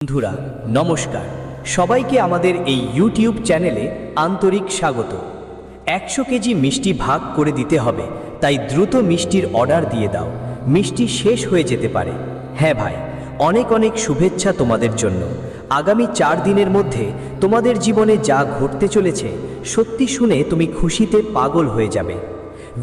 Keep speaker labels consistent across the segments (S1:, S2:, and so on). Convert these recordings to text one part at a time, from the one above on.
S1: বন্ধুরা নমস্কার, সবাইকে আমাদের এই ইউটিউব চ্যানেলে আন্তরিক স্বাগত। 100 কেজি মিষ্টি ভাগ করে দিতে হবে, তাই দ্রুত মিষ্টির অর্ডার দিয়ে দাও, মিষ্টি শেষ হয়ে যেতে পারে। হ্যাঁ ভাই, অনেক অনেক শুভেচ্ছা তোমাদের জন্য। আগামী 4 দিনের মধ্যে তোমাদের জীবনে যা ঘটতে চলেছে সত্যি শুনে তুমি খুশিতে পাগল হয়ে যাবে।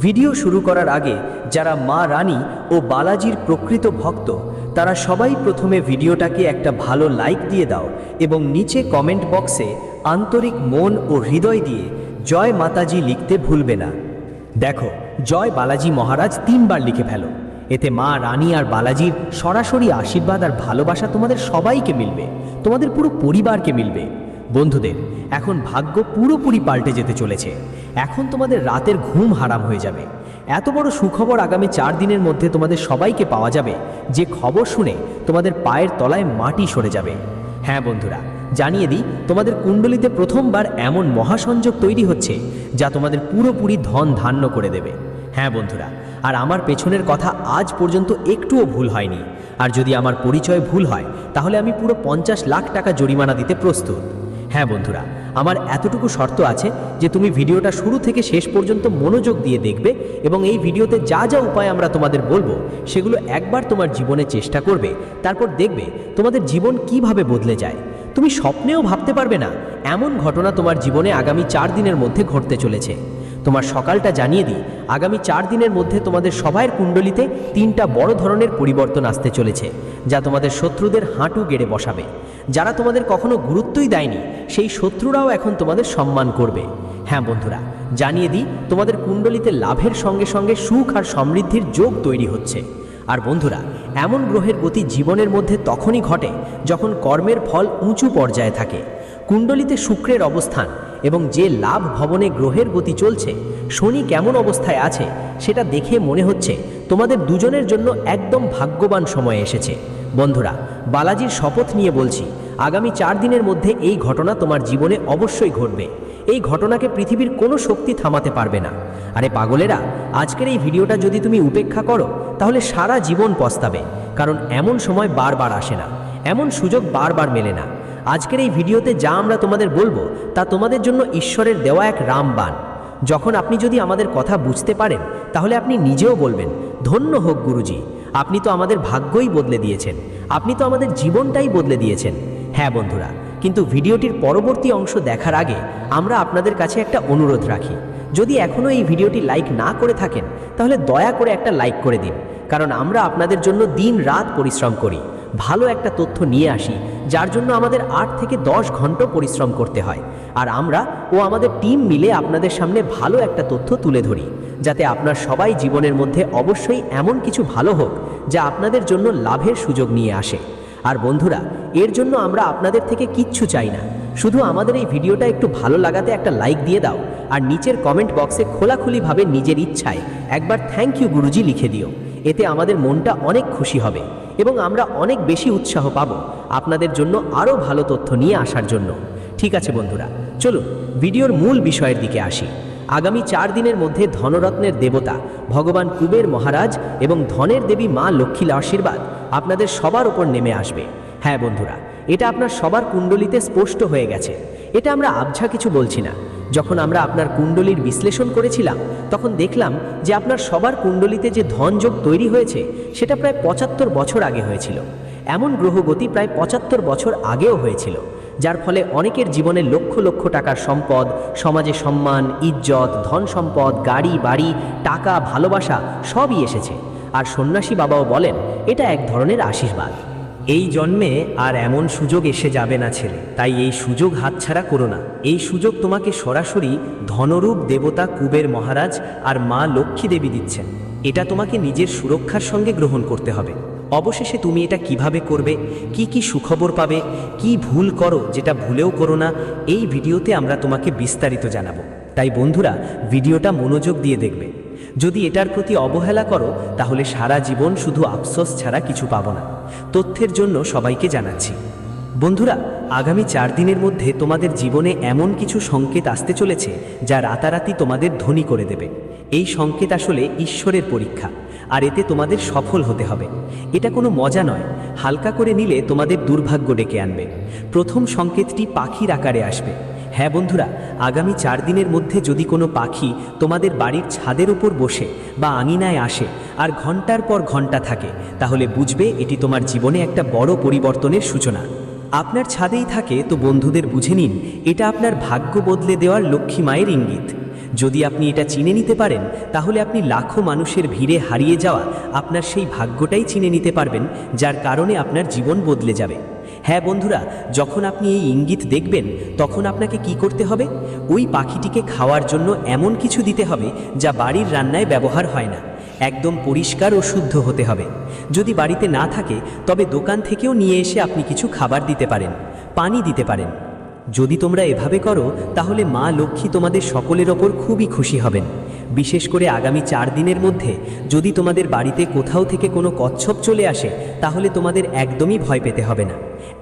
S1: ভিডিও শুরু করার আগে যারা মা রানী ও বালাজির প্রকৃত ভক্ত তারা সবাই প্রথমে ভিডিওটাকে একটা ভালো লাইক দিয়ে দাও এবং নিচে কমেন্ট বক্সে আন্তরিক মন ও হৃদয় দিয়ে জয় মাতাজি লিখতে ভুলবে না। দেখো, জয় বালাজি মহারাজ 3 বার লিখে ফেলো, এতে মা রানী আর বালাজির সরাসরি আশীর্বাদ আর ভালোবাসা তোমাদের সবাইকে মিলবে, তোমাদের পুরো পরিবারকে মিলবে। বন্ধুদের, এখন ভাগ্য পুরোপুরি পাল্টে যেতে চলেছে। এখন তোমাদের রাতের ঘুম হারাম হয়ে যাবে। এত বড় সুখবর আগামী 4 দিনের মধ্যে তোমাদের সবাইকে পাওয়া যাবে, যে খবর শুনে তোমাদের পায়ের তলায় মাটি সরে যাবে। হ্যাঁ বন্ধুরা, জানিয়ে দিই, তোমাদের কুণ্ডলিতে প্রথমবার এমন মহাসংযোগ তৈরি হচ্ছে যা তোমাদের পুরোপুরি ধন ধান্য করে দেবে। হ্যাঁ বন্ধুরা, আর আমার পেছনের কথা আজ পর্যন্ত একটুও ভুল হয়নি। আর যদি আমার পরিচয় ভুল হয় তাহলে আমি পুরো 50 লাখ টাকা জরিমানা দিতে প্রস্তুত। হ্যাঁ বন্ধুরা, আমার এতটুকু শর্ত আছে যে তুমি ভিডিওটা শুরু থেকে শেষ পর্যন্ত মনোযোগ দিয়ে দেখবে এবং এই ভিডিওতে যা যা উপায় আমরা তোমাদের বলবো সেগুলো একবার তোমার জীবনে চেষ্টা করবে, তারপর দেখবে তোমাদের জীবন কিভাবে বদলে যায়। তুমি স্বপ্নেও ভাবতে পারবে না এমন ঘটনা তোমার জীবনে আগামী 4 দিনের মধ্যে ঘটতে চলেছে। তোমার সকালটা জানিয়ে দিই, আগামী 4 দিনের মধ্যে তোমাদের সবার কুণ্ডলিতে 3টা বড় ধরনের পরিবর্তন আসতে চলেছে, যা তোমাদের শত্রুদের হাঁটু গেড়ে বসাবে। যারা তোমাদের কখনো গুরুত্বই দেয়নি সেই শত্রুরাও এখন তোমাদের সম্মান করবে। হ্যাঁ বন্ধুরা, জানিয়ে দিই, তোমাদের কুণ্ডলিতে লাভের সঙ্গে সঙ্গে সুখ আর সমৃদ্ধির যোগ তৈরি হচ্ছে। আর বন্ধুরা, এমন গ্রহের গতি জীবনের মধ্যে তখনই ঘটে যখন কর্মের ফল উঁচু পর্যায়ে থাকে। কুণ্ডলিতে শুক্রের অবস্থান এবং যে লাভ ভবনে গ্রহের গতি চলছে, শনি কেমন অবস্থায় আছে সেটা দেখে মনে হচ্ছে তোমাদের দুজনের জন্য একদম ভাগ্যবান সময় এসেছে। বন্ধুরা, বালাজির শপথ নিয়ে বলছি, আগামী 4 দিনের মধ্যে এই ঘটনা তোমার জীবনে অবশ্যই ঘটবে। এই ঘটনাকে পৃথিবীর কোনো শক্তি থামাতে পারবে না। আরে পাগলেরা, আজকের এই ভিডিওটা যদি তুমি উপেক্ষা করো তাহলে সারা জীবন পস্তাবে, কারণ এমন সময় বারবার আসে না, এমন সুযোগ বারবার মেলে না। আজকের এই ভিডিওতে যা আমরা তোমাদের বলবো তা তোমাদের জন্য ঈশ্বরের দেওয়া এক রামবাণ। যখন আপনি যদি আমাদের কথা বুঝতে পারেন তাহলে আপনি নিজেও বলবেন, ধন্য হোক গুরুজি, আপনি তো আমাদের ভাগ্যই বদলে দিয়েছেন, আপনি তো আমাদের জীবনটাই বদলে দিয়েছেন। হ্যাঁ বন্ধুরা, কিন্তু ভিডিওটির পরবর্তী অংশ দেখার আগে আমরা আপনাদের কাছে একটা অনুরোধ রাখি। যদি এখনও এই ভিডিওটি লাইক না করে থাকেন তাহলে দয়া করে একটা লাইক করে দিন, কারণ আমরা আপনাদের জন্য দিন রাত পরিশ্রম করি, ভালো একটা তথ্য নিয়ে আসি, যার জন্য আমাদের 8 থেকে 10 ঘন্টা পরিশ্রম করতে হয়। আর আমরা ও আমাদের টিম মিলে আপনাদের সামনে ভালো একটা তথ্য তুলে ধরি, যাতে আপনার সবাই জীবনের মধ্যে অবশ্যই এমন কিছু ভালো হোক যা আপনাদের জন্য লাভের সুযোগ নিয়ে আসে। আর বন্ধুরা, এর জন্য আমরা আপনাদের থেকে কিচ্ছু চাই না, শুধু আমাদের এই ভিডিওটা একটু ভালো লাগাতে একটা লাইক দিয়ে দাও, আর নিচের কমেন্ট বক্সে খোলাখুলিভাবে নিজের ইচ্ছায় একবার থ্যাংক ইউ গুরুজি লিখে দিও। এতে আমাদের মনটা অনেক খুশি হবে এবং আমরা অনেক বেশি উৎসাহ পাব আপনাদের জন্য আরও ভালো তথ্য নিয়ে আসার জন্য। ঠিক আছে বন্ধুরা, চলুন ভিডিওর মূল বিষয়ের দিকে আসি। আগামী 4 দিনের মধ্যে ধনরত্নের দেবতা ভগবান কুবের মহারাজ এবং ধনের দেবী মা লক্ষ্মীর আশীর্বাদ আপনাদের সবার ওপর নেমে আসবে। হ্যাঁ বন্ধুরা, এটা আপনার সবার কুণ্ডলিতে স্পষ্ট হয়ে গেছে। এটা আমরা আবঝা কিছু বলছি না। যখন আমরা আপনার কুণ্ডলীর বিশ্লেষণ করেছিলাম তখন দেখলাম যে আপনার সবার কুণ্ডলিতে যে ধনযোগ তৈরি হয়েছে সেটা প্রায় 75 বছর আগে হয়েছিল। এমন গ্রহগতি প্রায় 75 বছর আগেও হয়েছিল, যার ফলে অনেকের জীবনে লক্ষ লক্ষ টাকার সম্পদ, সমাজে সম্মান, ইজ্জত, ধন সম্পদ, গাড়ি বাড়ি, টাকা, ভালোবাসা সবই এসেছে। আর সন্ন্যাসী বাবাও বলেন এটা এক ধরনের আশীর্বাদ। এই জন্মে আর এমন সুযোগ এসে যাবে না ছেলে, তাই এই সুযোগ হাতছাড়া করো না। এই সুযোগ তোমাকে সরাসরি ধনরূপ দেবতা কুবের মহারাজ আর মা লক্ষ্মী দেবী দিচ্ছেন। এটা তোমাকে নিজের সুরক্ষার সঙ্গে গ্রহণ করতে হবে। অবশেষে তুমি এটা কিভাবে করবে, কি কি সুখবর পাবে, কি ভুল করো যেটা ভুলেও করো না, এই ভিডিওতে আমরা তোমাকে বিস্তারিত জানাবো। তাই বন্ধুরা, ভিডিওটা মনোযোগ দিয়ে দেখবে। যদি এটার প্রতি অবহেলা করো তাহলে সারা জীবন শুধু আফসোস ছাড়া কিছু পাবো না। তথ্যের জন্য সবাইকে জানাচ্ছি। বন্ধুরা, আগামী 4 দিনের মধ্যে তোমাদের জীবনে এমন কিছু সংকেত আসতে চলেছে যা রাতারাতি তোমাদের ধনী করে দেবে। এই সংকেত আসলে ঈশ্বরের পরীক্ষা। আর এতে তোমাদের সফল হতে হবে। এটা কোনো মজা নয়, হালকা করে নিলে তোমাদের দুর্ভাগ্য ডেকে আনবে। প্রথম সংকেতটি পাখির আকারে আসবে। হ্যাঁ বন্ধুরা, আগামী 4 দিনের মধ্যে যদি কোনো পাখি তোমাদের বাড়ির ছাদের উপর বসে বা আঙিনায় আসে আর ঘন্টার পর ঘন্টা থাকে, তাহলে বুঝবে এটি তোমার জীবনে একটা বড় পরিবর্তনের সূচনা। আপনার ছাদেই থাকে তো বন্ধুদের বুঝে নিন, এটা আপনার ভাগ্য বদলে দেওয়ার লক্ষ্মী মায়ের ইঙ্গিত। যদি আপনি এটা চিনে নিতে পারেন, তাহলে আপনি লাখো মানুষের ভিড়ে হারিয়ে যাওয়া আপনার সেই ভাগ্যটাই চিনে নিতে পারবেন, যার কারণে আপনার জীবন বদলে যাবে। হ্যাঁ বন্ধুরা, যখন আপনি এই ইঙ্গিত দেখবেন, তখন আপনাকে কি করতে হবে? ওই পাখিটিকে খাওয়ার জন্য এমন কিছু দিতে হবে যা বাড়ির রান্নায় ব্যবহার হয় না। একদম পরিষ্কার ও শুদ্ধ হতে হবে। যদি বাড়িতে না থাকে, তবে দোকান থেকেও নিয়ে এসে আপনি কিছু খাবার দিতে পারেন, পানি দিতে পারেন। যদি তোমরা এভাবে করো, তাহলে মা লক্ষ্মী তোমাদের সকলের ওপর খুবই খুশি হবেন। বিশেষ করে আগামী 4 দিনের মধ্যে যদি তোমাদের বাড়িতে কোথাও থেকে কোনো কচ্ছপ চলে আসে, তাহলে তোমাদের একদমই ভয় পেতে হবে না,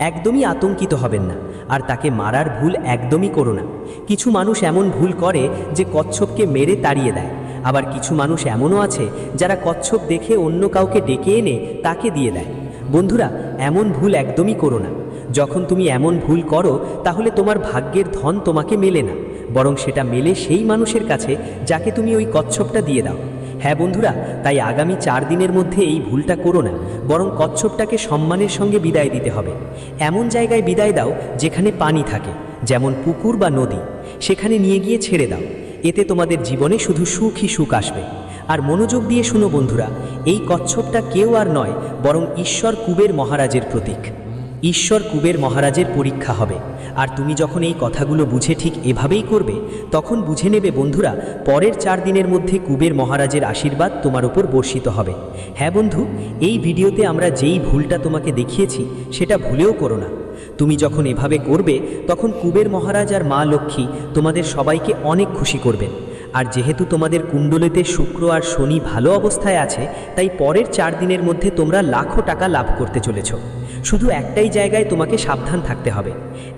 S1: একদমই আতঙ্কিত হবেন না, আর তাকে মারার ভুল একদমই করো না। কিছু মানুষ এমন ভুল করে যে কচ্ছপকে মেরে তাড়িয়ে দেয়, আবার কিছু মানুষ এমনও আছে যারা কচ্ছপ দেখে অন্য কাউকে ডেকে এনে তাকে দিয়ে দেয়। বন্ধুরা, এমন ভুল একদমই করো না। যখন তুমি এমন ভুল করো, তাহলে তোমার ভাগ্যের ধন তোমাকে মেলে না, বরং সেটা মেলে সেই মানুষের কাছে যাকে তুমি ওই কচ্ছপটা দিয়ে দাও। হ্যাঁ বন্ধুরা, তাই আগামী 4 দিনের মধ্যে এই ভুলটা করো না, বরং কচ্ছপটাকে সম্মানের সঙ্গে বিদায় দিতে হবে। এমন জায়গায় বিদায় দাও যেখানে পানি থাকে, যেমন পুকুর বা নদী, সেখানে নিয়ে গিয়ে ছেড়ে দাও। এতে তোমাদের জীবনে শুধু সুখই সুখ আসবে। আর মনোযোগ দিয়ে শুনো বন্ধুরা, এই কচ্ছপটা কেউ আর নয়, বরং ঈশ্বর কুবের মহারাজের প্রতীক। ঈশ্বর কুবের মহারাজের পরীক্ষা হবে। আর তুমি যখন এই কথাগুলো বুঝে ঠিক এভাবেই করবে, তখন বুঝে নেবে বন্ধুরা, পরের 4 দিনের মধ্যে কুবের মহারাজের আশীর্বাদ তোমার উপর বর্ষিত হবে। হ্যাঁ বন্ধু, এই ভিডিওতে আমরা যেই ভুলটা তোমাকে দেখিয়েছি সেটা ভুলেও করো না। তুমি যখন এভাবে করবে, তখন কুবের মহারাজ আর মা লক্ষ্মী তোমাদের সবাইকে অনেক খুশি করবেন। আর যেহেতু তোমাদের কুণ্ডলিতে শুক্র আর শনি ভালো অবস্থায় আছে, তাই পরের 4 দিনের মধ্যে তোমরা লাখো টাকা লাভ করতে চলেছ। শুধু একটাই জায়গায় তোমাকে সাবধান থাকতে হবে,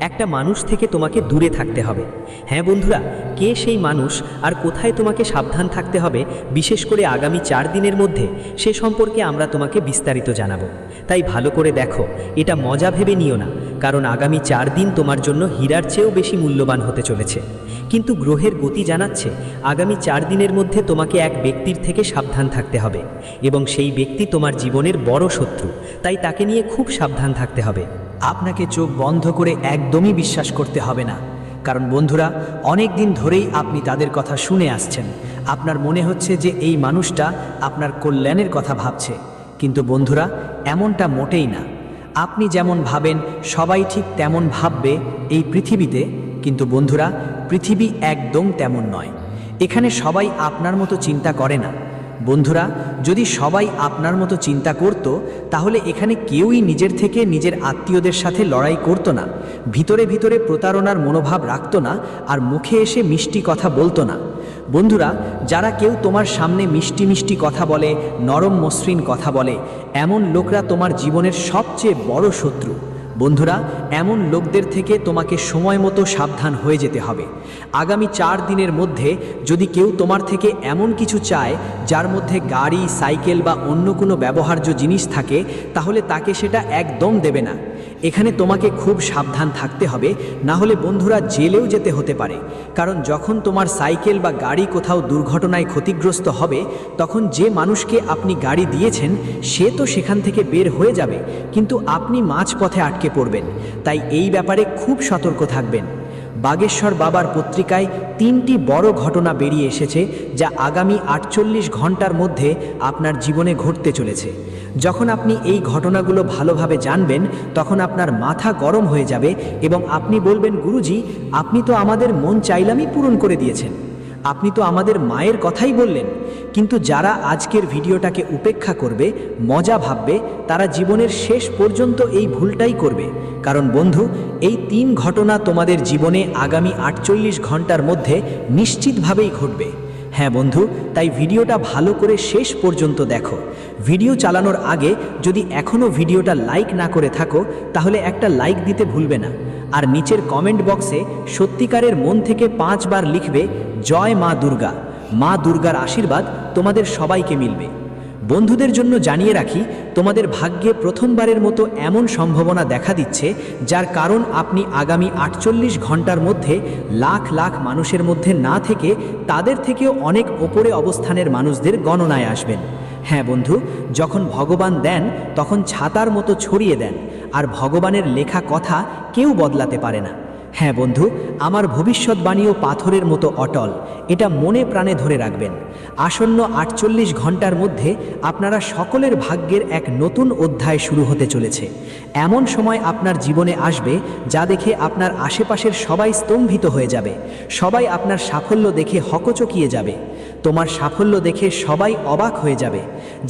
S1: একটা মানুষ থেকে তোমাকে দূরে থাকতে হবে। হ্যাঁ বন্ধুরা, কে সেই মানুষ আর কোথায় তোমাকে সাবধান থাকতে হবে, বিশেষ করে আগামী 4 দিনের মধ্যে, সে সম্পর্কে আমরা তোমাকে বিস্তারিত জানাবো। তাই ভালো করে দেখো, এটা মজা ভেবে নিও না, কারণ আগামী 4 দিন তোমার জন্য হীরার চেয়েও বেশি মূল্যবান হতে চলেছে। কিন্তু গ্রহের গতি জানাচ্ছে আগামী 4 দিনের মধ্যে তোমাকে এক ব্যক্তির থেকে সাবধান থাকতে হবে, এবং সেই ব্যক্তি তোমার জীবনের বড় শত্রু, তাই তাকে নিয়ে খুব সাবধান থাকতে হবে।
S2: আপনাকে চোখ বন্ধ করে একদমই বিশ্বাস করতে হবে না, কারণ বন্ধুরা, অনেক দিন ধরেই আপনি তাদের কথা শুনে আসছেন। আপনার মনে হচ্ছে যে এই মানুষটা আপনার কল্যাণের কথা ভাবছে, কিন্তু বন্ধুরা, এমনটা মোটেই না। আপনি যেমন ভাবেন সবাই ঠিক তেমন ভাববে এই পৃথিবীতে, কিন্তু বন্ধুরা, পৃথিবী একদম তেমন নয়। এখানে সবাই আপনার মতো চিন্তা করে না। বন্ধুরা, যদি সবাই আপনার মতো চিন্তা করত, তাহলে এখানে কেউই নিজের থেকে নিজের আত্মীয়দের সাথে লড়াই করত না, ভিতরে ভিতরে প্রতারণার মনোভাব রাখত না, আর মুখে এসে মিষ্টি কথা বলতো না। বন্ধুরা, যারা কেউ তোমার সামনে মিষ্টি মিষ্টি কথা বলে, নরম মসৃণ কথা বলে, এমন লোকরা তোমার জীবনের সবচেয়ে বড় শত্রু। বন্ধুরা, এমন লোকদের থেকে তোমাকে সময় মতো সাবধান হয়ে যেতে হবে। আগামী 4 দিনের মধ্যে যদি কেউ তোমার থেকে এমন কিছু চায় যার মধ্যে গাড়ি, সাইকেল বা অন্য কোনো ব্যবহার্য জিনিস থাকে, তাহলে তাকে সেটা একদম দেবে না। এখানে তোমাকে খুব সাবধান থাকতে হবে, না হলে বন্ধুরা জেলেও যেতে হতে পারে। কারণ যখন তোমার সাইকেল বা গাড়ি কোথাও দুর্ঘটনায় ক্ষতিগ্রস্ত হবে, তখন যে মানুষকে আপনি গাড়ি দিয়েছেন সে তো সেখান থেকে বের হয়ে যাবে, কিন্তু আপনি মাঝপথে আটকে পড়বেন। তাই এই ব্যাপারে খুব সতর্ক থাকবেন। বাগেশ্বর বাবার পত্রিকায় 3টি বড় ঘটনা বেরিয়ে এসেছে, যা আগামী 48 ঘন্টার মধ্যে আপনার জীবনে ঘটতে চলেছে। যখন আপনি এই ঘটনাগুলো ভালোভাবে জানবেন, তখন আপনার মাথা গরম হয়ে যাবে এবং আপনি বলবেন, গুরুজি, আপনি তো আমাদের মন চাইলামই পূরণ করে দিয়েছেন, আপনি তো আমাদের মায়ের কথাই বললেন। কিন্তু যারা আজকের ভিডিওটাকে উপেক্ষা করবে, মজা ভাববে, তারা জীবনের শেষ পর্যন্ত এই ভুলটাই করবে। কারণ বন্ধু, এই 3 ঘটনা তোমাদের জীবনে আগামী 48 ঘন্টার মধ্যে নিশ্চিতভাবেই ঘটবে। হ্যাঁ বন্ধু, তাই ভিডিওটা ভালো করে শেষ পর্যন্ত দেখো। ভিডিও চালানোর আগে যদি এখনও ভিডিওটা লাইক না করে থাকো, তাহলে একটা লাইক দিতে ভুলবে না। আর নিচের কমেন্ট বক্সে সত্যিকারের মন থেকে 5 বার লিখবে, জয় মা দুর্গা। মা দুর্গার আশীর্বাদ তোমাদের সবাইকে মিলবে। বন্ধুদের জন্য জানিয়ে রাখি, তোমাদের ভাগ্যে প্রথমবারের মতো এমন সম্ভাবনা দেখা দিচ্ছে যার কারণ আপনি আগামী 48 ঘন্টার মধ্যে লাখ লাখ মানুষের মধ্যে না থেকে তাদের থেকেও অনেক ওপরে অবস্থানের মানুষদের গণনায় আসবেন। হ্যাঁ বন্ধু, যখন ভগবান দেন তখন ছাতার মতো ছড়িয়ে দেন, আর ভগবানের লেখা কথা কেউ বদলাতে পারে না। হ্যাঁ বন্ধু, আমার ভবিষ্যৎবাণীও পাথরের মতো অটল, এটা মনে প্রাণে ধরে রাখবেন। আসন্ন 48 ঘন্টার মধ্যে আপনারা সকলের ভাগ্যের এক নতুন অধ্যায় শুরু হতে চলেছে। এমন সময় আপনার জীবনে আসবে যা দেখে আপনার আশেপাশের সবাই স্তম্ভিত হয়ে যাবে, সবাই আপনার সাফল্য দেখে হকচকিয়ে যাবে, তোমার সাফল্য দেখে সবাই অবাক হয়ে যাবে।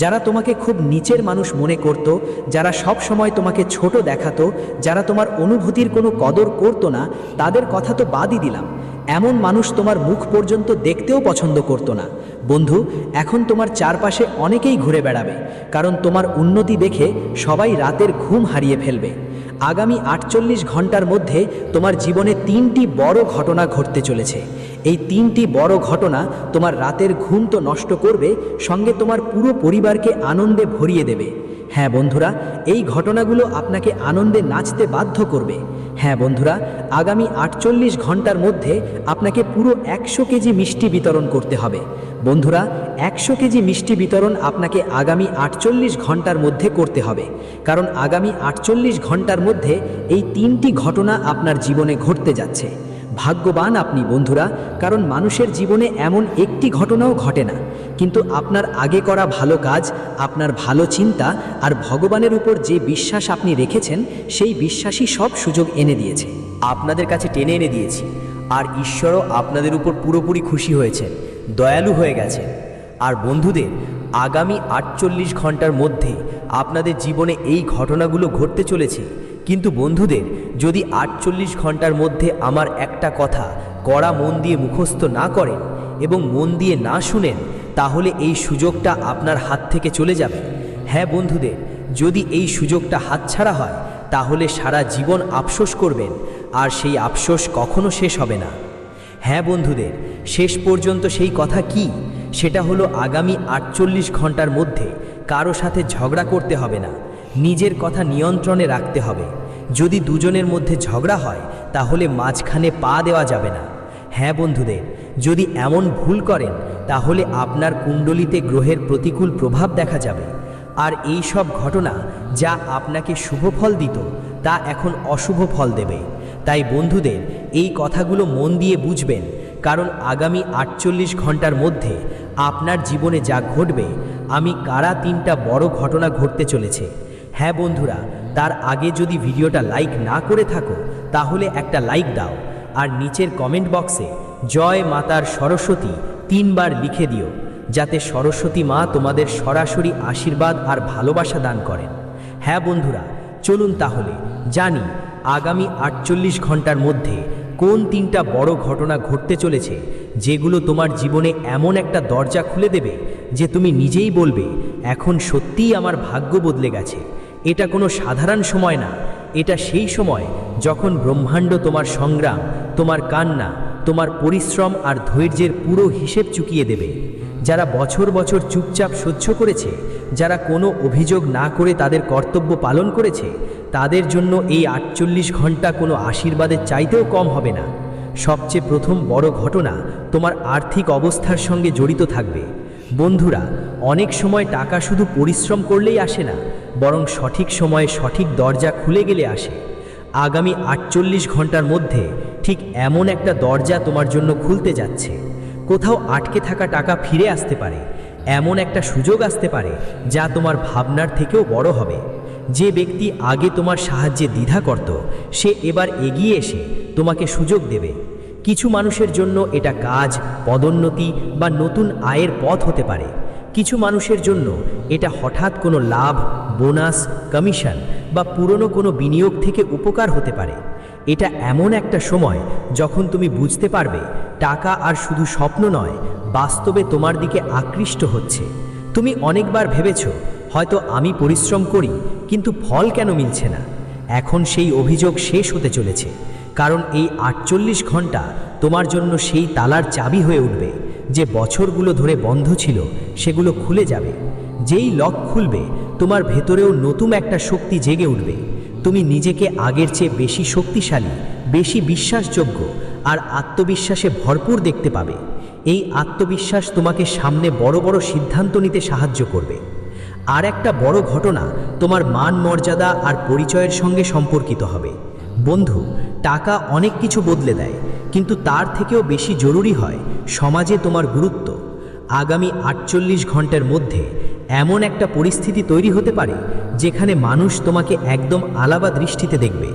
S2: যারা তোমাকে খুব নিচের মানুষ মনে করত, যারা সব সময় তোমাকে ছোট দেখাতো, যারা তোমার অনুভূতির কোনো কদর করতো না, তাদের কথা তো বাদই দিলাম, এমন মানুষ তোমার মুখ পর্যন্ত দেখতেও পছন্দ করতো না। বন্ধু, এখন তোমার চারপাশে অনেকেই ঘুরে বেড়াবে, কারণ তোমার উন্নতি দেখে সবাই রাতের ঘুম হারিয়ে ফেলবে। আগামী 48 ঘন্টার মধ্যে তোমার জীবনে 3টি বড় ঘটনা ঘটতে চলেছে। এই 3টি বড় ঘটনা তোমার রাতের ঘুম তো নষ্ট করবে, সঙ্গে তোমার পুরো পরিবারকে আনন্দে ভরিয়ে দেবে। হ্যাঁ বন্ধুরা, এই ঘটনাগুলো আপনাকে আনন্দে নাচতে বাধ্য করবে। হ্যাঁ বন্ধুরা, আগামী 48 ঘন্টার মধ্যে আপনাকে পুরো 100 কেজি মিষ্টি বিতরণ করতে হবে। বন্ধুরা, 100 কেজি মিষ্টি বিতরণ আপনাকে আগামী 48 ঘন্টার মধ্যে করতে হবে, কারণ আগামী 48 ঘন্টার মধ্যে এই 3টি ঘটনা আপনার জীবনে ঘটতে যাচ্ছে। ভাগ্যবান আপনি বন্ধুরা, কারণ মানুষের জীবনে এমন একটি ঘটনাও ঘটে না, কিন্তু আপনার আগে করা ভালো কাজ, আপনার ভালো চিন্তা আর ভগবানের উপর যে বিশ্বাস আপনি রেখেছেন, সেই বিশ্বাসই সব সুযোগ এনে দিয়েছে।
S1: আপনাদের কাছে টেনে এনে দিয়েছি, আর ঈশ্বরও আপনাদের উপর পুরোপুরি খুশি হয়েছেন, দয়ালু হয়ে গেছে। আর বন্ধুদের, আগামী 48 ঘন্টার মধ্যে আপনাদের জীবনে এই ঘটনাগুলো ঘটতে চলেছে। কিন্তু বন্ধুদের, যদি 48 ঘন্টার মধ্যে আমার একটা কথা কড়া মন দিয়ে মুখস্থ না করেন এবং মন দিয়ে না শুনেন, তাহলে এই সুযোগটা আপনার হাত থেকে চলে যাবে। হ্যাঁ বন্ধুদের, যদি এই সুযোগটা হাতছাড়া হয়, তাহলে সারা জীবন আফসোস করবেন, আর সেই আফসোস কখনো শেষ হবে না। হ্যাঁ বন্ধুদের, শেষ পর্যন্ত সেই কথা কি? সেটা হলো আগামী 48 ঘন্টার মধ্যে কারো সাথে ঝগড়া করতে হবে না, নিজের কথা নিয়ন্ত্রণে রাখতে হবে। যদি দুজনের মধ্যে ঝগড়া হয়, তাহলে মাঝখানে পা দেওয়া যাবে না। হ্যাঁ বন্ধুদের, যদি এমন ভুল করেন, তাহলে আপনার কুণ্ডলিতে গ্রহের প্রতিকূল প্রভাব দেখা যাবে, আর এই সব ঘটনা যা আপনাকে শুভ ফল দিত, তা এখন অশুভ ফল দেবে। তাই বন্ধুদের, এই কথাগুলো মন দিয়ে বুঝবেন, কারণ আগামী 48 ঘন্টার মধ্যে আপনার জীবনে যা ঘটবে, আমি কারা 3টা বড় ঘটনা ঘটতে চলেছে। হ্যাঁ বন্ধুরা, তার আগে যদি ভিডিওটা লাইক না করে থাকো, তাহলে একটা লাইক দাও, আর নিচের কমেন্ট বক্সে জয় মাতার সরস্বতী 3 বার লিখে দিও, যাতে সরস্বতী মা তোমাদের সরাসরি আশীর্বাদ আর ভালোবাসা দান করেন। হ্যাঁ বন্ধুরা, চলুন তাহলে জানি আগামী 48 ঘন্টার মধ্যে কোন 3টা বড় ঘটনা ঘটতে চলেছে, যেগুলো তোমার জীবনে এমন একটা দরজা খুলে দেবে যে তুমি নিজেই বলবে, এখন সত্যিই আমার ভাগ্য বদলে গেছে। এটা কোনো সাধারণ সময় না, এটা সেই সময় যখন ব্রহ্মাণ্ড তোমার সংগ্রাম, তোমার কান্না, তোমার পরিশ্রম আর ধৈর্যের পুরো হিসেব চুকিয়ে দেবে। যারা বছর বছর চুপচাপ সহ্য করেছে, যারা কোনো অভিযোগ না করে তাদের কর্তব্য পালন করেছে, তাদের জন্য এই 48 ঘন্টা কোনো আশীর্বাদের চাইতেও কম হবে না। সবচেয়ে প্রথম বড় ঘটনা তোমার আর্থিক অবস্থার সঙ্গে জড়িত থাকবে। বন্ধুরা, অনেক সময় টাকা শুধু পরিশ্রম করলেই আসে না, বরং সঠিক সময়ে সঠিক দরজা খুলে গেলে আসে। আগামী 48 ঘন্টার মধ্যে ঠিক এমন একটা দরজা তোমার জন্য খুলতে যাচ্ছে। কোথাও আটকে থাকা টাকা ফিরে আসতে পারে, এমন একটা সুযোগ আসতে পারে যা তোমার ভাবনার থেকেও বড় হবে। যে ব্যক্তি আগে তোমার সাহায্যে দ্বিধা করত, সে এবার এগিয়ে এসে তোমাকে সুযোগ দেবে। কিছু মানুষের জন্য এটা কাজ, পদোন্নতি বা নতুন আয়ের পথ হতে পারে। কিছু মানুষের জন্য এটা হঠাৎ কোনো লাভ, বোনাস, কমিশন বা পুরনো কোনো বিনিয়োগ থেকে উপকার হতে পারে। এটা এমন একটা সময় যখন তুমি বুঝতে পারবে টাকা আর শুধু স্বপ্ন নয়, বাস্তবে তোমার দিকে আকৃষ্ট হচ্ছে। তুমি অনেকবার ভেবেছো, হয়তো আমি পরিশ্রম করি কিন্তু ফল কেন মিলছে না। এখন সেই অভিযোগ শেষ হতে চলেছে, কারণ এই 48 ঘন্টা তোমার জন্য সেই তালার চাবি হয়ে উঠবে। যে বছরগুলো ধরে বন্ধ ছিল, সেগুলো খুলে যাবে। যেই লক খুলবে তোমার ভেতরেও নতুন একটা শক্তি জেগে উঠবে। তুমি নিজেকে আগের চেয়ে বেশি শক্তিশালী, বেশি বিশ্বাসযোগ্য আর আত্মবিশ্বাসে ভরপুর দেখতে পাবে। এই আত্মবিশ্বাস তোমাকে সামনে বড় বড় সিদ্ধান্ত নিতে সাহায্য করবে। আর একটা বড় ঘটনা তোমার মান মর্যাদা আর পরিচয়ের সঙ্গে সম্পর্কিত হবে। বন্ধু, টাকা অনেক কিছু বদলে দেয়, কিন্তু তার থেকেও বেশি জরুরি হয় সমাজে তোমার গুরুত্ব। আগামী 48 ঘন্টার মধ্যে এমন একটা পরিস্থিতি তৈরি হতে পারে যেখানে মানুষ তোমাকে একদম আলাদা দৃষ্টিতে দেখবে।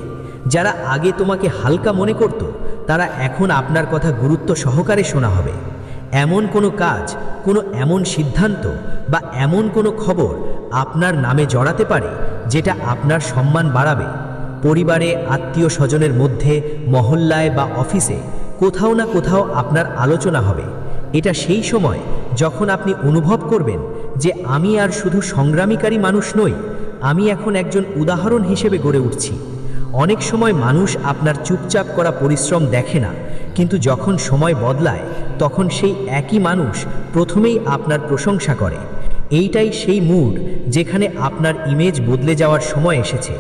S1: যারা আগে তোমাকে হালকা মনে করত, তারা এখন আপনার কথা গুরুত্ব সহকারে শোনা হবে। এমন কোনো কাজ, কোনো এমন সিদ্ধান্ত বা এমন কোনো খবর আপনার নামে জড়াতে পারে যেটা আপনার সম্মান বাড়াবে। পরিবারে, আত্মীয় স্বজনের মধ্যে, মহল্লায় বা অফিসে কোথাও না কোথাও আপনার আলোচনা হবে। এটা সেই সময় যখন আপনি অনুভব করবেন যে আমি আর শুধু সংগ্রামীকারী মানুষ নই, আমি এখন একজন উদাহরণ হিসেবে গড়ে উঠছি। অনেক সময় মানুষ আপনার চুপচাপ করা পরিশ্রম দেখে না, কিন্তু যখন সময় বদলায় তখন সেই একই মানুষ প্রথমেই আপনার প্রশংসা করে। এইটাই সেই মুড যেখানে আপনার ইমেজ বদলে যাওয়ার সময় এসেছে।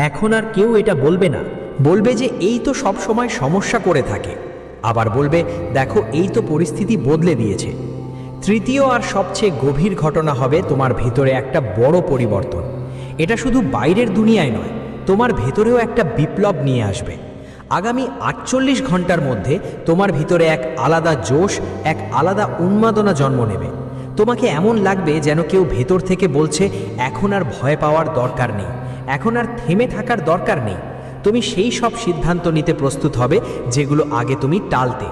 S1: এখন আর কেউ এটা বলবে না,
S2: বলবে যে এই তো সব সময় সমস্যা করে থাকে, আবার বলবে দেখো এই তো পরিস্থিতি বদলে দিয়েছে। তৃতীয় আর সবচেয়ে গভীর ঘটনা হবে তোমার ভেতরে একটা বড় পরিবর্তন। এটা শুধু বাইরের দুনিয়ায় নয়, তোমার ভেতরেও একটা বিপ্লব নিয়ে আসবে। আগামী 48 ঘন্টার মধ্যে তোমার ভিতরে এক আলাদা জোশ, এক আলাদা উন্মাদনা জন্ম নেবে। তোমাকে এমন লাগবে যেন কেউ ভেতর থেকে বলছে এখন আর ভয় পাওয়ার দরকার নেই, এখন আর থেমে থাকার দরকার নেই। তুমি সেই সব সিদ্ধান্ত নিতে প্রস্তুত হবে যেগুলো আগে তুমি টালতে।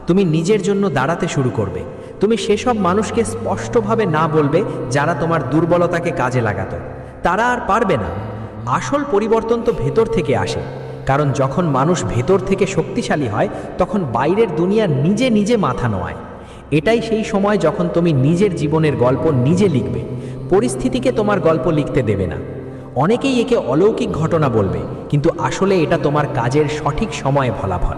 S2: তুমি নিজের জন্য দাঁড়াতে শুরু করবে। তুমি সেসব মানুষকে স্পষ্টভাবে না বলবে যারা তোমার দুর্বলতাকে কাজে লাগাতো। তারা আর পারবে না। আসল পরিবর্তন তো ভেতর থেকে আসে, কারণ যখন মানুষ ভেতর থেকে শক্তিশালী হয় তখন বাইরের দুনিয়া নিজে নিজে মাথা নোয়ায়। এটাই সেই সময় যখন তুমি নিজের জীবনের গল্প নিজে লিখবে, পরিস্থিতিকে তোমার গল্প লিখতে দেবে না। অনেকেই একে অলৌকিক ঘটনা বলবে, কিন্তু আসলে এটা তোমার কাজের সঠিক সময়ে ফলাফল।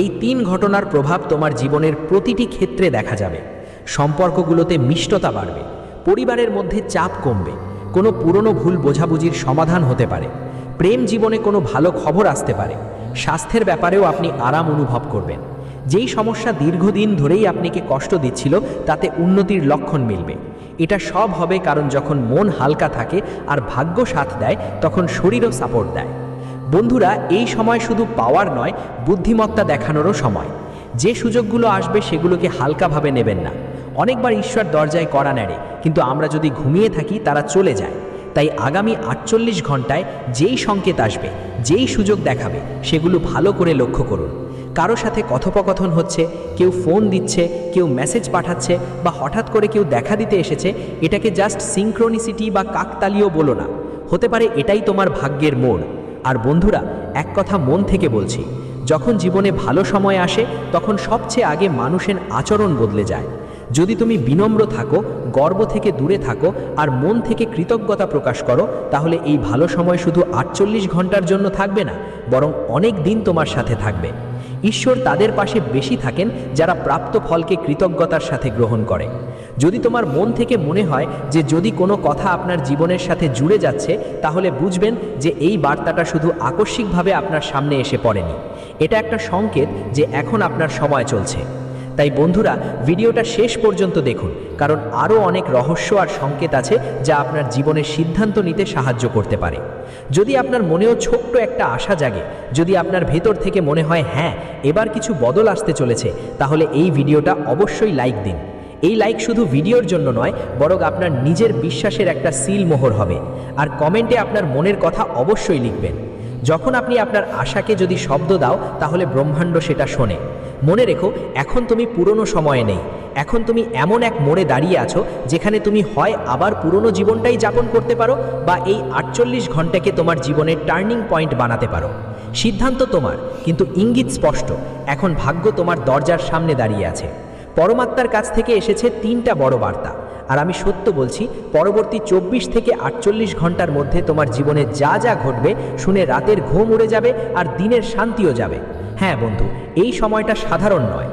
S2: এই 3 ঘটনার প্রভাব তোমার জীবনের প্রতিটি ক্ষেত্রে দেখা যাবে। সম্পর্কগুলোতে মিষ্টতা বাড়বে, পরিবারের মধ্যে চাপ কমবে, কোনো পুরনো ভুল বোঝাবুঝির সমাধান হতে পারে, প্রেম জীবনে কোনো ভালো খবর আসতে পারে, স্বাস্থ্যের ব্যাপারেও আপনি আরাম অনুভব করবেন। যেই সমস্যা দীর্ঘদিন ধরেই আপনাকে কষ্ট দিচ্ছিল তাতে উন্নতির লক্ষণ মিলবে। এটা সব হবে কারণ যখন মন হালকা থাকে আর ভাগ্য সাথ দেয় তখন শরীরও সাপোর্ট দেয়। বন্ধুরা, এই সময় শুধু পাওয়ার নয়, বুদ্ধিমত্তা দেখানোরও সময়। যে সুযোগগুলো আসবে সেগুলোকে হালকাভাবে নেবেন না। অনেকবার ঈশ্বর দরজায় কড়া নেড়ে, কিন্তু আমরা যদি ঘুমিয়ে থাকি তারা চলে যায়। তাই আগামী 48 ঘন্টায় যেই সংকেত আসবে, যেই সুযোগ দেখাবে, সেগুলো ভালো করে লক্ষ্য করুন। কারো সাথে কথোপকথন হচ্ছে, কেউ ফোন দিচ্ছে, কেউ মেসেজ পাঠাচ্ছে, বা হঠাৎ করে কেউ দেখা দিতে এসেছে, এটাকে জাস্ট সিনক্রোনিসিটি বা কাকতালীয় বলো না। হতে পারে এটাই তোমার ভাগ্যের মোড়। আর বন্ধুরা, এক কথা মন থেকে বলছি, যখন জীবনে ভালো সময় আসে তখন সবচেয়ে আগে মানুষের আচরণ বদলে যায়। যদি তুমি বিনম্র থাকো, গর্ব থেকে দূরে থাকো আর মন থেকে কৃতজ্ঞতা প্রকাশ করো, তাহলে এই ভালো সময় শুধু 48 ঘন্টার জন্য থাকবে না, বরং অনেক দিন তোমার সাথে থাকবে। ঈশ্বর তাদের পাশে বেশি থাকেন যারা প্রাপ্ত ফলকে কৃতজ্ঞতার সাথে গ্রহণ করে। যদি তোমার মন থেকে মনে হয় যে যদি কোনো কথা আপনার জীবনের সাথে জুড়ে যাচ্ছে, তাহলে বুঝবেন যে এই বার্তাটা শুধু আকস্মিকভাবে আপনার সামনে এসে পড়েনি। এটা একটা সংকেত যে এখন আপনার সময় চলছে। তাই বন্ধুরা, ভিডিওটা শেষ পর্যন্ত দেখুন, কারণ আরও অনেক রহস্য আর সংকেত আছে যা আপনার জীবনের সিদ্ধান্ত নিতে সাহায্য করতে পারে। যদি আপনার মনেও ছোট্ট একটা আশা জাগে, যদি আপনার ভেতর থেকে মনে হয় হ্যাঁ এবার কিছু বদল আসতে চলেছে, তাহলে এই ভিডিওটা অবশ্যই লাইক দিন। এই লাইক শুধু ভিডিওর জন্য নয়, বরং আপনার নিজের বিশ্বাসের একটা সিল মোহর হবে। আর কমেন্টে আপনার মনের কথা অবশ্যই লিখবেন। যখন আপনি আপনার আশাকে যদি শব্দ দাও, তাহলে ব্রহ্মাণ্ড সেটা শোনে। মনে রেখো, এখন তুমি পুরনো সময়ে নেই, এখন তুমি এমন এক মোড়ে দাঁড়িয়ে আছো যেখানে তুমি হয় আবার পুরনো জীবনটাই যাপন করতে পারো, বা এই 48 ঘন্টাকে তোমার জীবনের টার্নিং পয়েন্ট বানাতে পারো। সিদ্ধান্ত তোমার, কিন্তু ইঙ্গিত স্পষ্ট। এখন ভাগ্য তোমার দরজার সামনে দাঁড়িয়ে আছে। পরমাত্মার কাছ থেকে এসেছে 3টা বড় বার্তা, আর আমি সত্য বলছি, পরবর্তী 24 থেকে 48 ঘন্টার মধ্যে তোমার জীবনে যা যা ঘটবে শুনে রাতের ঘুম উড়ে যাবে আর দিনের শান্তিও যাবে। হ্যাঁ বন্ধু, এই সময়টা সাধারণ নয়।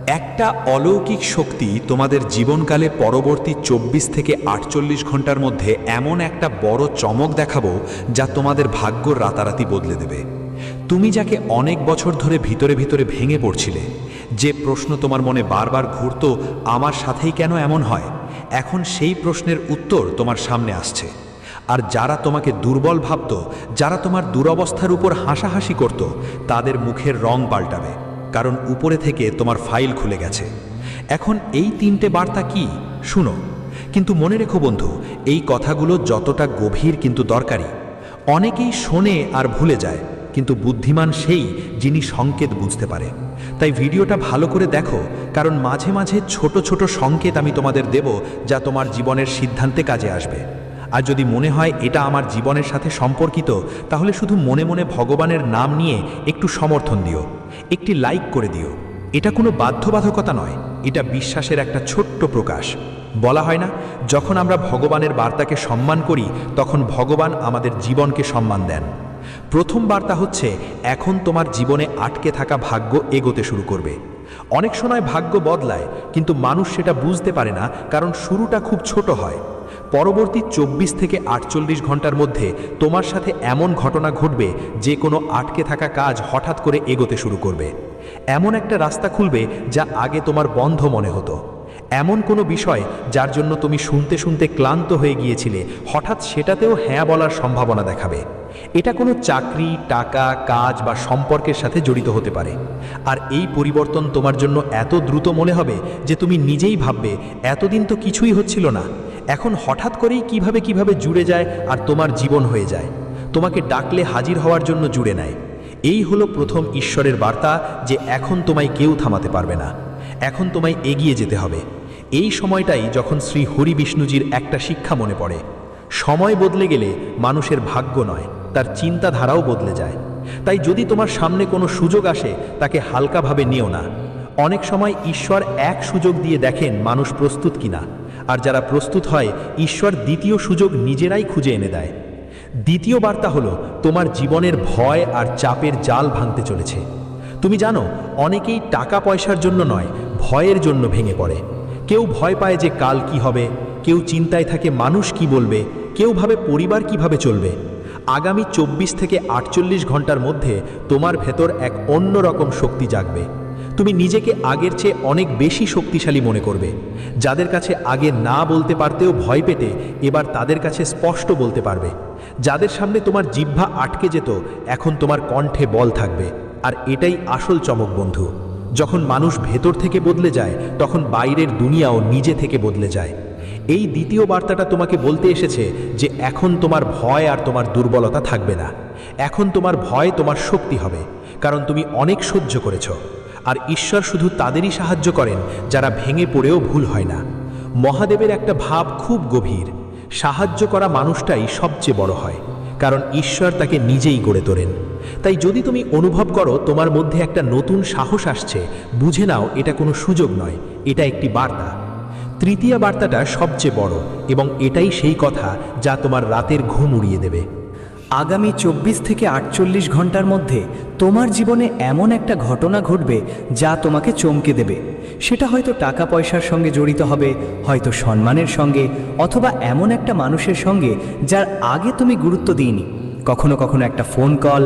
S3: একটা অলৌকিক শক্তি তোমাদের জীবনকালে পরবর্তী 24 থেকে 48 ঘন্টার মধ্যে এমন একটা বড় চমক দেখাবো যা তোমাদের ভাগ্য রাতারাতি বদলে দেবে। তুমি যাকে অনেক বছর ধরে ভিতরে ভিতরে ভেঙে পড়ছিলে, যে প্রশ্ন তোমার মনে বারবার ঘুরতো, আমার সাথেই কেন এমন হয়, এখন সেই প্রশ্নের উত্তর তোমার সামনে আসছে। আর যারা তোমাকে দুর্বল ভাবত, যারা তোমার দুরবস্থার উপর হাসাহাসি করত, তাদের মুখের রং পাল্টাবে, কারণ উপরে থেকে তোমার ফাইল খুলে গেছে। এখন এই 3টে বার্তা কি শুনো, কিন্তু মনে রেখো বন্ধু, এই কথাগুলো যতটা গভীর কিন্তু দরকারি। অনেকেই শোনে আর ভুলে যায়, কিন্তু বুদ্ধিমান সেই যিনি সংকেত বুঝতে পারে। তাই ভিডিওটা ভালো করে দেখো, কারণ মাঝে মাঝে ছোট ছোট সংকেত আমি তোমাদের দেব, যা তোমার জীবনের সিদ্ধান্তে কাজে আসবে। আর যদি মনে হয় এটা আমার জীবনের সাথে সম্পর্কিত, তাহলে শুধু মনে মনে ভগবানের নাম নিয়ে একটু সমর্থন দিও, একটি লাইক করে দিও। এটা কোনো বাধ্যবাধকতা নয়, এটা বিশ্বাসের একটা ছোট্ট প্রকাশ। বলা হয় না, যখন আমরা ভগবানের বার্তাকে সম্মান করি, তখন ভগবান আমাদের জীবনকে সম্মান দেন। প্রথম বার্তা হচ্ছে, এখন তোমার জীবনে আটকে থাকা ভাগ্য এগোতে শুরু করবে। অনেক সময় ভাগ্য বদলায়, কিন্তু মানুষ সেটা বুঝতে পারে না, কারণ শুরুটা খুব ছোট হয়। পরবর্তী 24 থেকে 48 ঘন্টার মধ্যে তোমার সাথে এমন ঘটনা ঘটবে যে কোনো আটকে থাকা কাজ হঠাৎ করে এগোতে শুরু করবে। এমন একটা রাস্তা খুলবে যা আগে তোমার বন্ধ মনে হতো। এমন কোনো বিষয় যার জন্য তুমি শুনতে শুনতে ক্লান্ত হয়ে গিয়েছিলে, হঠাৎ সেটাতেও হ্যাঁ বলার সম্ভাবনা দেখাবে। এটা কোনো চাকরি, টাকা, কাজ বা সম্পর্কের সাথে জড়িত হতে পারে। আর এই পরিবর্তন তোমার জন্য এত দ্রুত মনে হবে যে তুমি নিজেই ভাববে, এতদিন তো কিছুই হচ্ছিল না, এখন হঠাৎ করেই কিভাবে জুড়ে যায় আর তোমার জীবন হয়ে যায়। তোমাকে ডাকলে হাজির হওয়ার জন্য জুড়ে নেয়। এই হলো প্রথম ঈশ্বরের বার্তা, যে এখন তোমায় কেউ থামাতে পারবে না, এখন তোমায় এগিয়ে যেতে হবে। এই সময়টাই যখন শ্রী হরি বিষ্ণুজির একটা শিক্ষা মনে পড়ে, সময় বদলে গেলে মানুষের ভাগ্য নয়, তার চিন্তাধারাও বদলে যায়। তাই যদি তোমার সামনে কোনো সুযোগ আসে, তাকে হালকাভাবে নিও না। অনেক সময় ঈশ্বর এক সুযোগ দিয়ে দেখেন মানুষ প্রস্তুত কিনা, আর যারা প্রস্তুত হয়, ঈশ্বর দ্বিতীয় সুযোগ নিজেরাই খুঁজে এনে দেয়। দ্বিতীয় বার্তা হলো, তোমার জীবনের ভয় আর চাপের জাল ভাঙতে চলেছে। তুমি জানো, অনেকেই টাকা পয়সার জন্য নয়, ভয়ের জন্য ভেঙে পড়ে। কেউ ভয় পায় যে কাল কি হবে, কেউ চিন্তায় থাকে মানুষ কি বলবে, কেউ ভাবে পরিবার কিভাবে চলবে। আগামী 24 থেকে 48 ঘন্টার মধ্যে তোমার ভেতর এক অন্যরকম শক্তি জাগবে। তুমি নিজেকে আগের চেয়ে অনেক বেশি শক্তিশালী মনে করবে। যাদের কাছে আগে না বলতে পারতেও ভয় পেতে, এবার তাদের কাছে স্পষ্ট বলতে পারবে। যাদের সামনে তোমার জিহ্বা আটকে যেত, এখন তোমার কণ্ঠে বল থাকবে। আর এটাই আসল চমক বন্ধু। যখন মানুষ ভেতর থেকে বদলে যায়, তখন বাইরের দুনিয়াও নিজে থেকে বদলে যায়। এই দ্বিতীয় বার্তাটা তোমাকে বলতে এসেছে যে এখন তোমার ভয় আর তোমার দুর্বলতা থাকবে না। এখন তোমার ভয় তোমার শক্তি হবে, কারণ তুমি অনেক সহ্য করেছ। আর ঈশ্বর শুধু তাদেরই সাহায্য করেন যারা ভেঙে পড়েও ভুল হয় না। মহাদেবের একটা ভাব খুব গভীর, সাহায্য করা মানুষটাই সবচেয়ে বড় হয়, কারণ ঈশ্বর তাকে নিজেই গড়ে তোলেন। তাই যদি তুমি অনুভব করো তোমার মধ্যে একটা নতুন সাহস আসছে, বুঝে নাও এটা কোনো সুযোগ নয়, এটা একটি বার্তা। তৃতীয় বার্তাটা সবচেয়ে বড়, এবং এটাই সেই কথা যা তোমার রাতের ঘুম উড়িয়ে দেবে।
S2: আগামী 24 থেকে 48 ঘন্টার মধ্যে তোমার জীবনে এমন একটা ঘটনা ঘটবে যা তোমাকে চমকে দেবে। সেটা হয়তো টাকা পয়সার সঙ্গে জড়িত হবে, হয়তো সম্মানের সঙ্গে, অথবা এমন একটা মানুষের সঙ্গে যার আগে তুমি গুরুত্ব দিইনি। কখনো কখনো একটা ফোন কল,